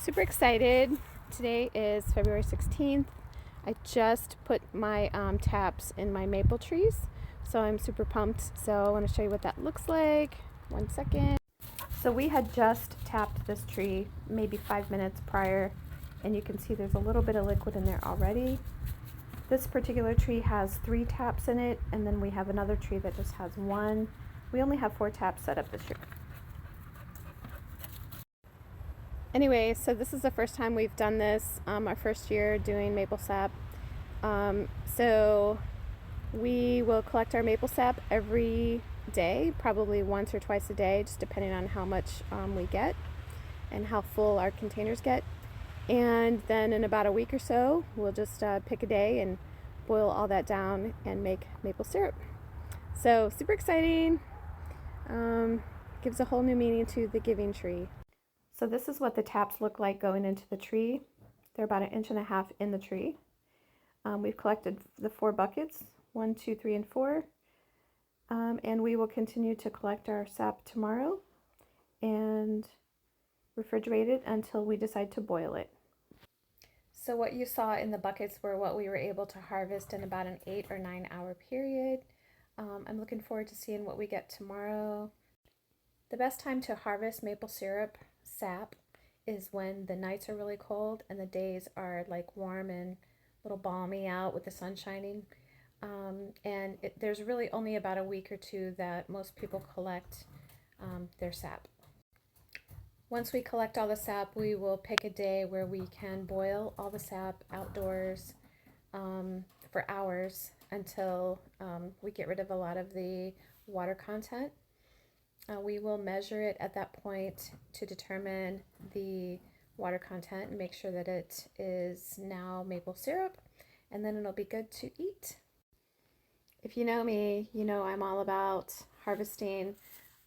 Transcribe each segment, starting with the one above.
super excited. Today is February 16th. I just put my taps in my maple trees, so I'm super pumped. So I want to show you what that looks like. 1 second. So we had just tapped this tree maybe 5 minutes prior, and you can see there's a little bit of liquid in there already. This particular tree has 3 taps in it, and then we have another tree that just has 1. We only have 4 taps set up this year. Anyway, so this is the first time we've done this, our first year doing maple sap. So we will collect our maple sap every day, probably once or twice a day, just depending on how much we get and how full our containers get. And then in about a week or so, we'll just pick a day and boil all that down and make maple syrup. So super exciting. Gives a whole new meaning to the giving tree. So this is what the taps look like going into the tree. They're about 1.5 inches in the tree. We've collected the 4 buckets, 1, 2, 3, and 4. And we will continue to collect our sap tomorrow and refrigerate it until we decide to boil it. So what you saw in the buckets were what we were able to harvest in about an 8 or 9 hour period. I'm looking forward to seeing what we get tomorrow. The best time to harvest maple syrup sap is when the nights are really cold and the days are like warm and a little balmy out with the sun shining. There's really only about a week or 2 that most people collect their sap. Once we collect all the sap, we will pick a day where we can boil all the sap outdoors for hours until we get rid of a lot of the water content. We will measure it at that point to determine the water content and make sure that it is now maple syrup, and then it'll be good to eat. If you know me, you know I'm all about harvesting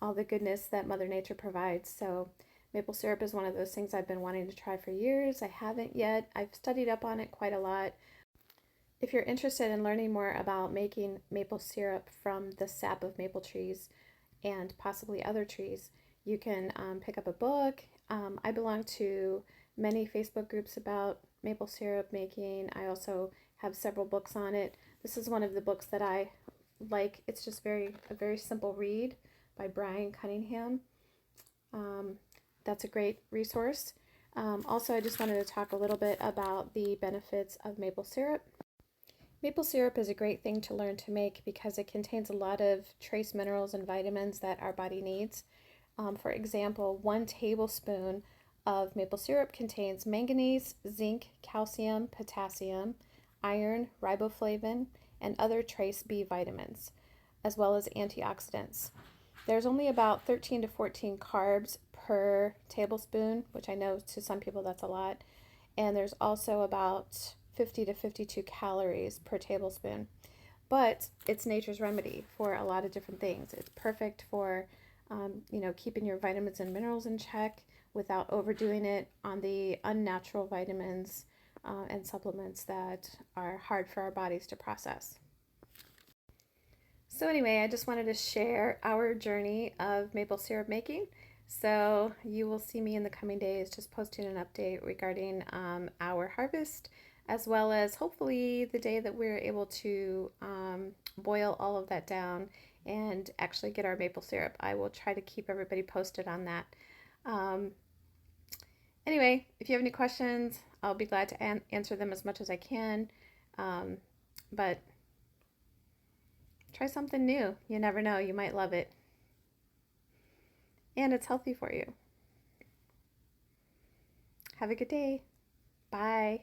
all the goodness that Mother Nature provides. So maple syrup is one of those things I've been wanting to try for years. I haven't yet. I've studied up on it quite a lot. If you're interested in learning more about making maple syrup from the sap of maple trees and possibly other trees, you can pick up a book. I belong to many Facebook groups about maple syrup making. I also have several books on it. This is one of the books that I like. It's just a very simple read by Brian Cunningham. That's a great resource. Also, I just wanted to talk a little bit about the benefits of maple syrup. Maple syrup is a great thing to learn to make because it contains a lot of trace minerals and vitamins that our body needs. For example, 1 tablespoon of maple syrup contains manganese, zinc, calcium, potassium, iron, riboflavin, and other trace B vitamins, as well as antioxidants. There's only about 13 to 14 carbs per tablespoon, which I know to some people that's a lot, and there's also about 50 to 52 calories per tablespoon. But it's nature's remedy for a lot of different things. It's perfect for keeping your vitamins and minerals in check without overdoing it on the unnatural vitamins and supplements that are hard for our bodies to process. So anyway, I just wanted to share our journey of maple syrup making. So you will see me in the coming days just posting an update regarding our harvest, as well as hopefully the day that we're able to boil all of that down and actually get our maple syrup. I will try to keep everybody posted on that. Anyway, if you have any questions, I'll be glad to answer them as much as I can. But try something new. You never know, you might love it. And it's healthy for you. Have a good day. Bye.